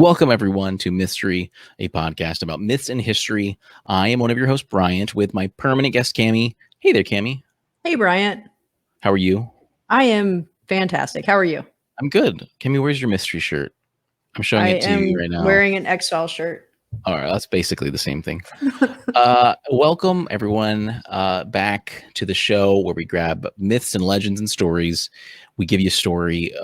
Welcome, everyone, to Mythstorie, a podcast about myths and history. I am one of your hosts, Bryant, with my permanent guest, Cammy. Hey there, Cammy. Hey, Bryant. How are you? I am fantastic. How are you? I'm good. Cammy, where's your mystery shirt? I'm showing it to you right now. Wearing an X-Files shirt. All right, that's basically the same thing. Welcome, everyone, back to the show where we grab myths and legends and stories. We give you a story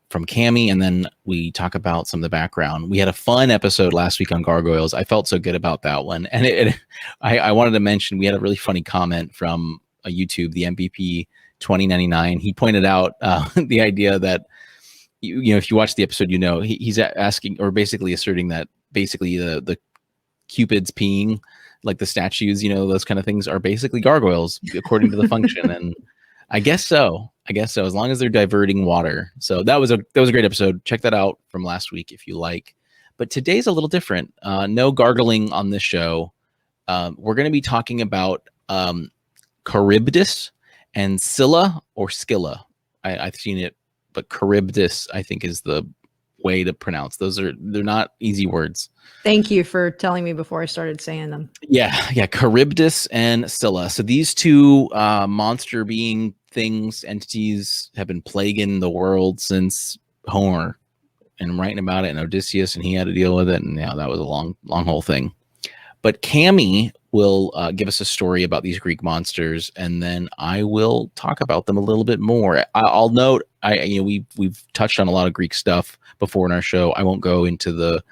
from Cammy, and then we talk about some of the background. We had a fun episode last week on gargoyles. I felt so good about that one. And I wanted to mention, we had a really funny comment from a YouTube, the MVP 2099. He pointed out the idea that, you know, if you watch the episode, you know, he's asking, or basically asserting that basically the Cupid's peeing, like the statues, you know, those kind of things are basically gargoyles according to the function. And I guess so, as long as they're diverting water. So that was a great episode. Check that out from last week if you like. But today's a little different. No gargling on this show. We're going to be talking about Charybdis and Scylla or Scylla. I've seen it, but Charybdis I think is the way to pronounce. They're not easy words. Thank you for telling me before I started saying them. Yeah, Charybdis and Scylla. So these two monster being things, entities, have been plaguing the world since Homer, and I'm writing about it, and Odysseus, and he had to deal with it, and yeah, that was a long whole thing. But Cammy will give us a story about these Greek monsters, and then I will talk about them a little bit more. I'll note, we've touched on a lot of Greek stuff before in our show. I won't go into the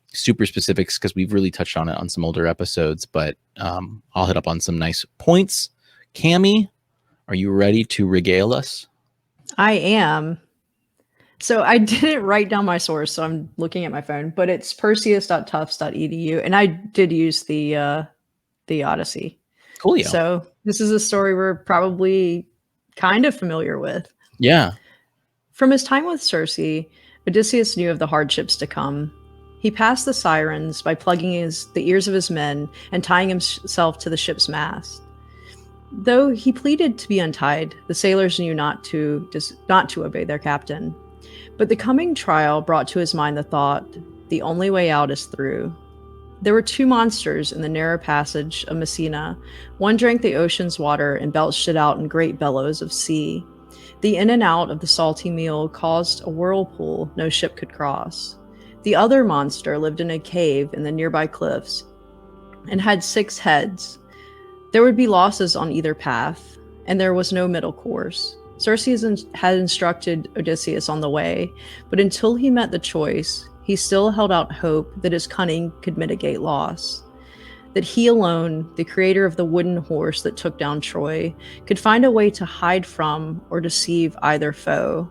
super specifics because we've really touched on it on some older episodes, but I'll hit up on some nice points. Cammy, are you ready to regale us? I am. So I didn't write down my source, so I'm looking at my phone, but it's perseus.tufts.edu, and I did use the Odyssey. Cool. Yeah. So this is a story we're probably kind of familiar with. Yeah. From his time with Circe, Odysseus knew of the hardships to come. He passed the sirens by plugging the ears of his men and tying himself to the ship's mast. Though he pleaded to be untied, the sailors knew not to obey their captain. But the coming trial brought to his mind the thought, the only way out is through. There were two monsters in the narrow passage of Messina. One drank the ocean's water and belched it out in great bellows of sea. The in and out of the salty meal caused a whirlpool no ship could cross. The other monster lived in a cave in the nearby cliffs and had 6 heads. There would be losses on either path, and there was no middle course. Circe had instructed Odysseus on the way, but until he met the choice, he still held out hope that his cunning could mitigate loss. That he alone, the creator of the wooden horse that took down Troy, could find a way to hide from or deceive either foe.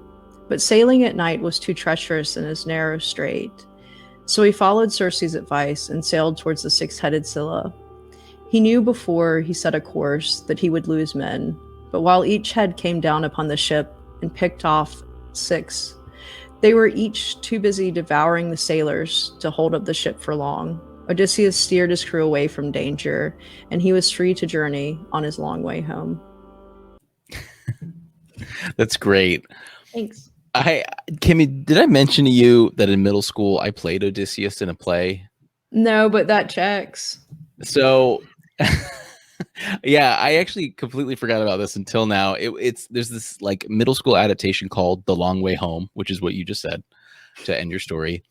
But sailing at night was too treacherous in his narrow strait. So he followed Circe's advice and sailed towards the 6-headed Scylla. He knew before he set a course that he would lose men, but while each head came down upon the ship and picked off 6, they were each too busy devouring the sailors to hold up the ship for long. Odysseus steered his crew away from danger, and he was free to journey on his long way home. That's great. Thanks. Kimmy, did I mention to you that in middle school I played Odysseus in a play? No, but that checks. So, yeah, I actually completely forgot about this until now. There's this like middle school adaptation called The Long Way Home, which is what you just said to end your story,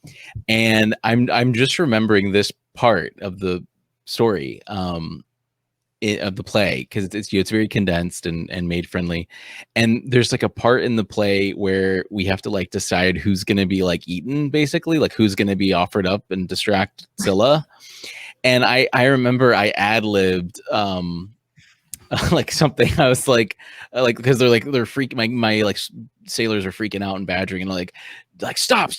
and I'm just remembering this part of the story of the play because it's very condensed and maid friendly, and there's like a part in the play where we have to like decide who's going to be like eaten, basically, like who's going to be offered up and distract Scylla. And I remember I ad-libbed like something. I was like because they're freaking, my like sailors are freaking out and badgering and like stop,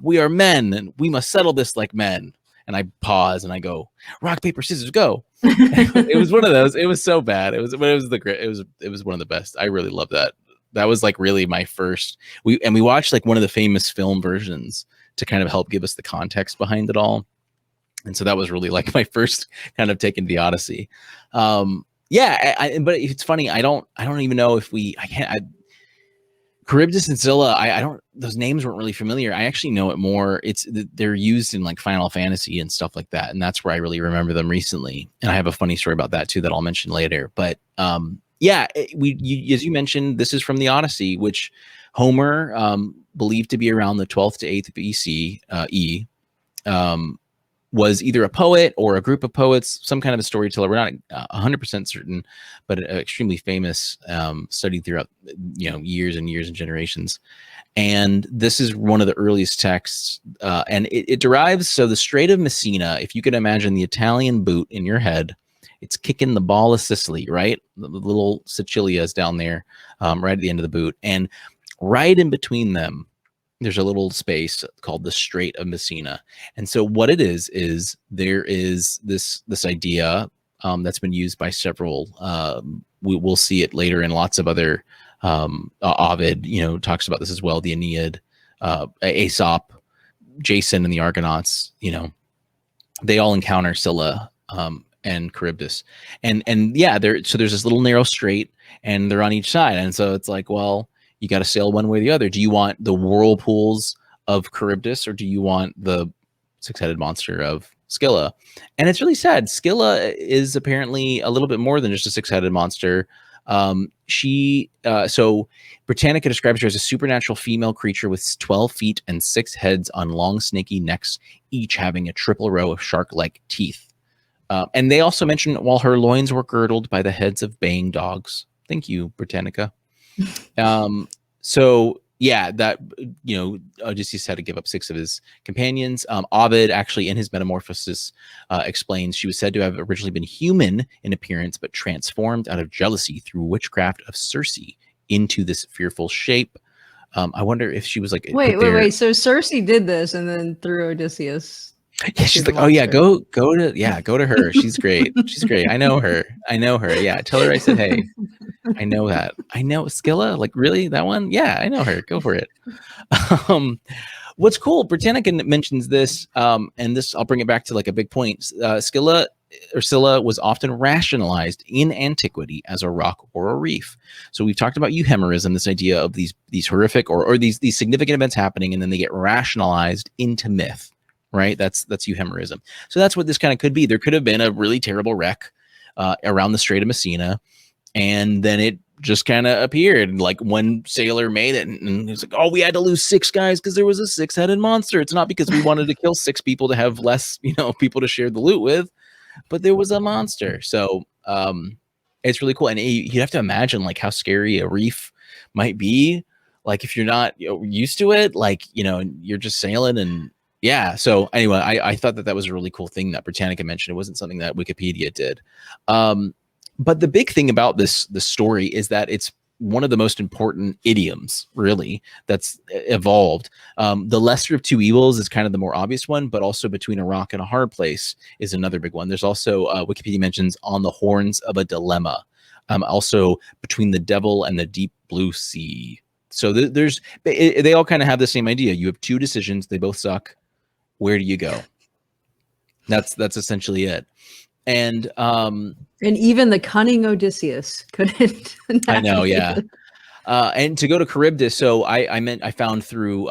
we are men and we must settle this like men. And I pause and I go, rock, paper, scissors, go. It was one of those. It was so bad. It was one of the best. I really love that. That was like really my first. We watched like one of the famous film versions to kind of help give us the context behind it all. And so that was really like my first kind of take into the Odyssey. But it's funny. I don't even know if Charybdis and Scylla, I don't, those names weren't really familiar. I actually know it more. They're used in like Final Fantasy and stuff like that. And that's where I really remember them recently. And I have a funny story about that too, that I'll mention later. But yeah, as you mentioned, this is from the Odyssey, which Homer, believed to be around the 12th to 8th BCE, was either a poet or a group of poets, some kind of a storyteller. We're not 100% certain, but extremely famous, studied throughout, years and years and generations. And this is one of the earliest texts, and it derives. So the Strait of Messina, if you could imagine the Italian boot in your head, it's kicking the ball of Sicily, right? The little Sicilia is down there, right at the end of the boot, and right in between them, there's a little space called the Strait of Messina. And so what it is there is this idea, that's been used by several, we'll see it later in lots of other, Ovid, talks about this as well. The Aeneid, Aesop, Jason and the Argonauts, they all encounter Scylla, and Charybdis, and yeah, so there's this little narrow strait, and they're on each side. And so it's like, well, you got to sail one way or the other. Do you want the whirlpools of Charybdis, or do you want the six-headed monster of Scylla? And it's really sad. Scylla is apparently a little bit more than just a six-headed monster. So Britannica describes her as a supernatural female creature with 12 feet and 6 heads on long, snaky necks, each having a triple row of shark-like teeth. And they also mention, while her loins were girdled by the heads of baying dogs. Thank you, Britannica. So yeah, that, Odysseus had to give up 6 of his companions. Ovid actually in his Metamorphosis explains she was said to have originally been human in appearance, but transformed out of jealousy through witchcraft of Circe into this fearful shape. I wonder if she was like, wait. So Circe did this and then threw Odysseus. Yeah, she's like, oh yeah, go to her. She's great. She's great. I know her. Yeah, tell her I said hey. I know that. I know Scylla. Like, really, that one? Yeah, I know her. Go for it. What's cool, Britannica mentions this, and this, I'll bring it back to like a big point. Scylla was often rationalized in antiquity as a rock or a reef. So we've talked about euhemerism, this idea of these horrific or these significant events happening, and then they get rationalized into myth. Right? That's euhemerism. So that's what this kind of could be. There could have been a really terrible wreck around the Strait of Messina, and then it just kind of appeared. Like one sailor made it, and he's like, oh, we had to lose 6 guys because there was a 6-headed monster. It's not because we wanted to kill 6 people to have less, people to share the loot with, but there was a monster. So it's really cool. And you have to imagine like how scary a reef might be. Like if you're not used to it, like, you're just sailing and yeah. So anyway, I thought that was a really cool thing that Britannica mentioned. It wasn't something that Wikipedia did. But the big thing about this story is that it's one of the most important idioms, really, that's evolved. The lesser of two evils is kind of the more obvious one, but also between a rock and a hard place is another big one. There's also, Wikipedia mentions, on the horns of a dilemma. Also between the devil and the deep blue sea. So they all kind of have the same idea. You have 2 decisions. They both suck. Where do you go? That's essentially it. And even the cunning Odysseus couldn't. I know, yeah. And to go to Charybdis, so I found through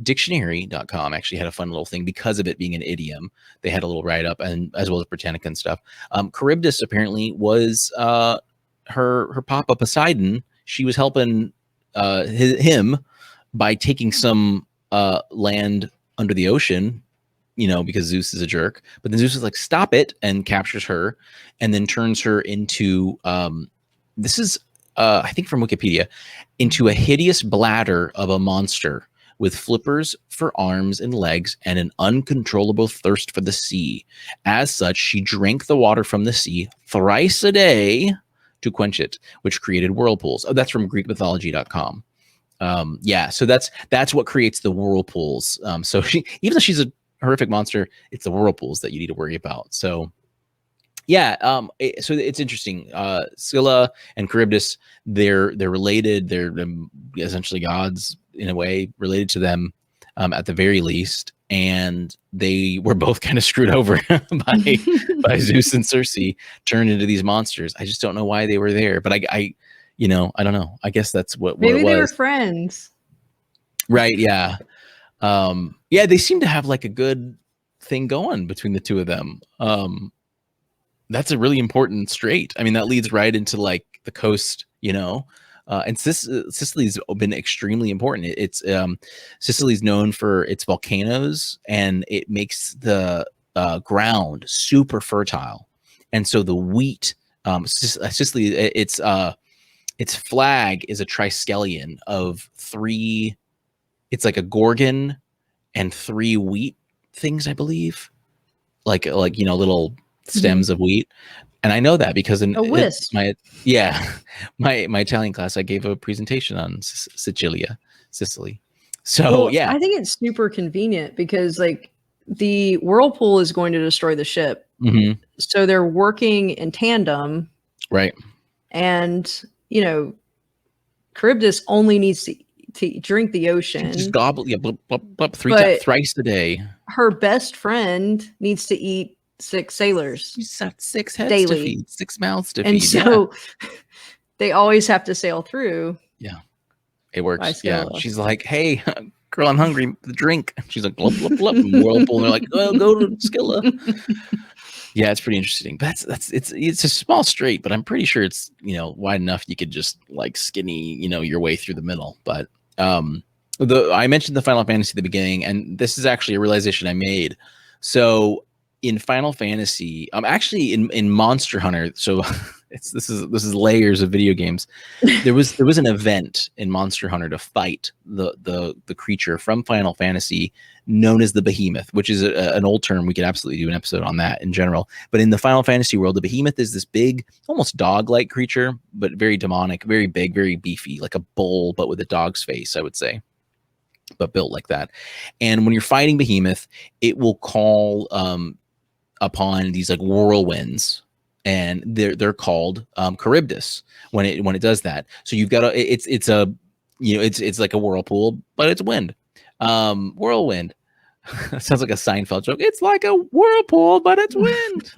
dictionary.com actually had a fun little thing because of it being an idiom. They had a little write up, and as well as Britannica and stuff. Charybdis apparently was her papa Poseidon. She was helping him by taking some land under the ocean, because Zeus is a jerk. But then Zeus is like, stop it, and captures her, and then turns her into, this is, I think from Wikipedia, into a hideous bladder of a monster with flippers for arms and legs and an uncontrollable thirst for the sea. As such, she drank the water from the sea thrice a day to quench it, which created whirlpools. Oh, that's from GreekMythology.com. Yeah, so that's what creates the whirlpools. So even though she's a horrific monster, it's the whirlpools that you need to worry about. So yeah, so it's interesting. Scylla and Charybdis, they're related. They're essentially gods in a way, related to them at the very least. And they were both kind of screwed over by Zeus and Circe, turned into these monsters. I just don't know why they were there. But I I don't know. I guess that's what Maybe it they were was. friends. Right. Yeah. Yeah, they seem to have like a good thing going between the two of them. That's a really important strait. I mean, that leads right into like the coast, and Sicily's been extremely important. It's Sicily's known for its volcanoes, and it makes the ground super fertile. And so the wheat, Sicily, its flag is a triskelion of three. It's like a gorgon and three wheat things, I believe, like little stems of wheat. And I know that because A wisp. my Italian class, I gave a presentation on Sicily. So Well, yeah. I think it's super convenient because like the whirlpool is going to destroy the ship. Mm-hmm. So they're working in tandem. Right. And, Charybdis only needs to drink the ocean. Just gobble, yeah, blub, blub, blub, thrice a day. Her best friend needs to eat 6 sailors. She's got 6 heads daily. to feed, 6 mouths to feed. And so they always have to sail through. Yeah. It works. Yeah. She's like, hey, girl, I'm hungry. The drink. She's like, blub, blub, blub. Whirlpool. And they're like, oh, go to Scylla. Yeah, it's pretty interesting. But it's a small strait, but I'm pretty sure it's, wide enough you could just like skinny, your way through the middle. But I mentioned the Final Fantasy at the beginning, and this is actually a realization I made. So in Final Fantasy, actually in Monster Hunter, so this is layers of video games. There was an event in Monster Hunter to fight the creature from Final Fantasy known as the Behemoth, which is an old term. We could absolutely do an episode on that in general. But in the Final Fantasy world, the Behemoth is this big, almost dog-like creature, but very demonic, very big, very beefy, like a bull, but with a dog's face, I would say, but built like that. And when you're fighting Behemoth, it will call upon these like whirlwinds, and they're called Charybdis when it does that. So you've got it's like a whirlpool, but it's wind. Whirlwind. That sounds like a Seinfeld joke. It's like a whirlpool, but it's wind.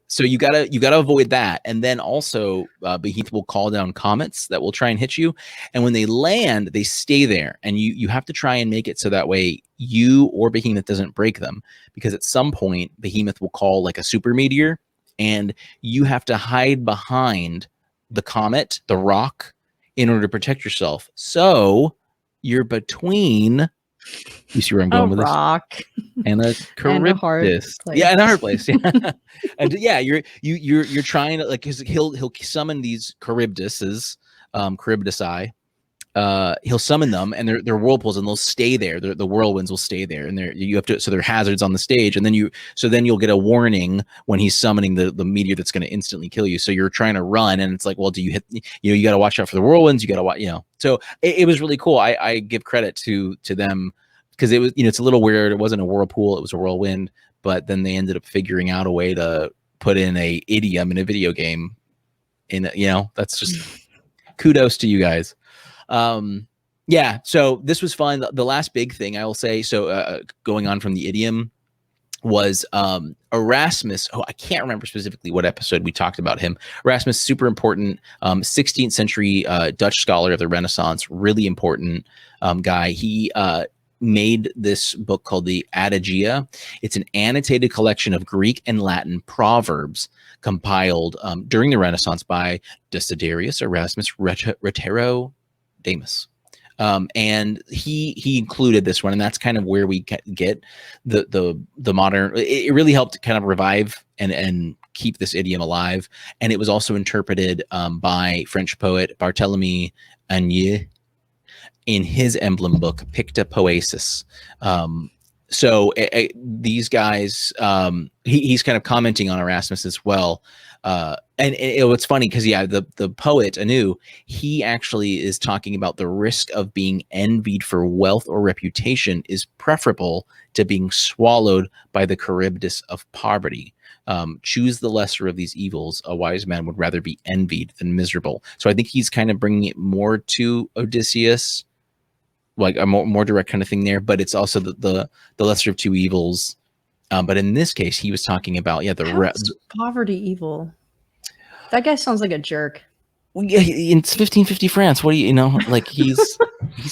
So you gotta avoid that. And then also Behemoth will call down comets that will try and hit you. And when they land, they stay there. And you have to try and make it so that way you or Behemoth doesn't break them. Because at some point, Behemoth will call like a super meteor, and you have to hide behind the comet, the rock, in order to protect yourself. So you're between, you see where I'm going with this? Rock. And a Charybdis. Yeah, in a hard place. Yeah. And yeah, you're trying to, like, because he'll summon these Charybdises, Charybdisi. He'll summon them, and they're whirlpools, and they'll stay there. The whirlwinds will stay there, and you have to. So they're hazards on the stage, and then you'll get a warning when he's summoning the meteor that's going to instantly kill you. So you're trying to run, and it's like, well, do you hit? You got to watch out for the whirlwinds. You got to watch. So it was really cool. I give credit to them, because it was, it's a little weird. It wasn't a whirlpool; it was a whirlwind. But then they ended up figuring out a way to put in a idiom in a video game. That's just kudos to you guys. Yeah, so this was fun. The last big thing I will say, so going on from the idiom, was Erasmus. I can't remember specifically what episode we talked about him. Erasmus, super important, 16th century Dutch scholar of the Renaissance, really important guy. He made this book called the Adagia. It's an annotated collection of Greek and Latin proverbs compiled during the Renaissance by Desiderius Erasmus Roterodamus. And he included this one, and that's kind of where we get the modern. It really helped kind of revive and keep this idiom alive. And it was also interpreted by French poet Barthélemy Agnier in his emblem book Picta Poesis. So these guys, he's kind of commenting on Erasmus as well. It's funny because, yeah, the poet Anu, he actually is talking about the risk of being envied for wealth or reputation is preferable to being swallowed by the Charybdis of poverty. Choose the lesser of these evils. A wise man would rather be envied than miserable. So I think he's kind of bringing it more to Odysseus, like a more direct kind of thing there. But it's also the lesser of two evils. But in this case, he was talking about, yeah, poverty evil. That guy sounds like a jerk. yeah, in 1550 France, what do you know? Like he's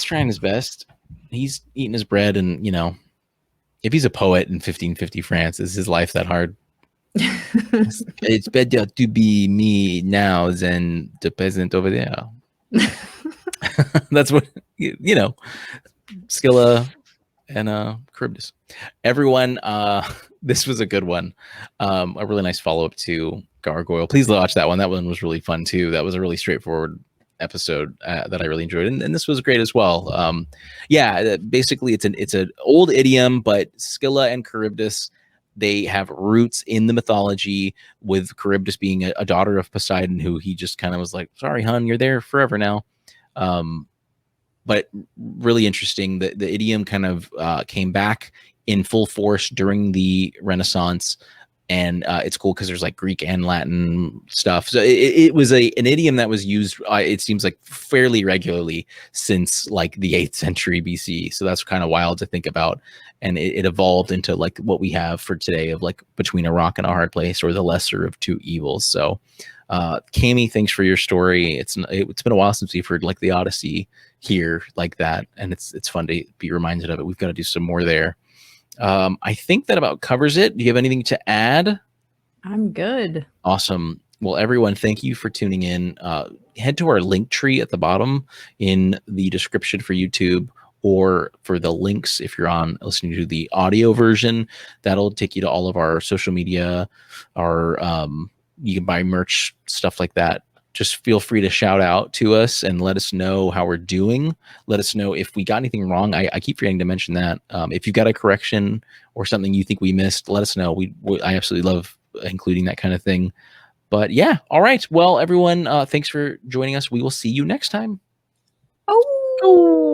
trying his best. He's eating his bread, and if he's a poet in 1550 France, is his life that hard? It's better to be me now than the peasant over there. That's what Scylla and Charybdis. Everyone, this was a good one. A really nice follow-up to Gargoyle. Please watch that one. That one was really fun too. That was a really straightforward episode that I really enjoyed, and this was great as well. Basically it's an old idiom, but Scylla and Charybdis, they have roots in the mythology, with Charybdis being a daughter of Poseidon, who he just kind of was like, sorry, hon, you're there forever now. But really interesting that the idiom kind of came back in full force during the Renaissance. And it's cool because there's like Greek and Latin stuff. So it was an idiom that was used, it seems like, fairly regularly since like the 8th century BC. So that's kind of wild to think about. And it evolved into like what we have for today of like between a rock and a hard place, or the lesser of two evils. So Cammy, thanks for your story. It's been a while since we've heard like the Odyssey here like that. And it's fun to be reminded of it. We've got to do some more there. I think that about covers it. Do you have anything to add? I'm good. Awesome. Well, everyone, thank you for tuning in. Head to our link tree at the bottom in the description for YouTube, or for the links if you're listening to the audio version. That'll take you to all of our social media, you can buy merch, stuff like that. Just feel free to shout out to us and let us know how we're doing. Let us know if we got anything wrong. I keep forgetting to mention that. If you've got a correction or something you think we missed, let us know. I absolutely love including that kind of thing. But yeah, all right. Well, everyone, thanks for joining us. We will see you next time. Oh.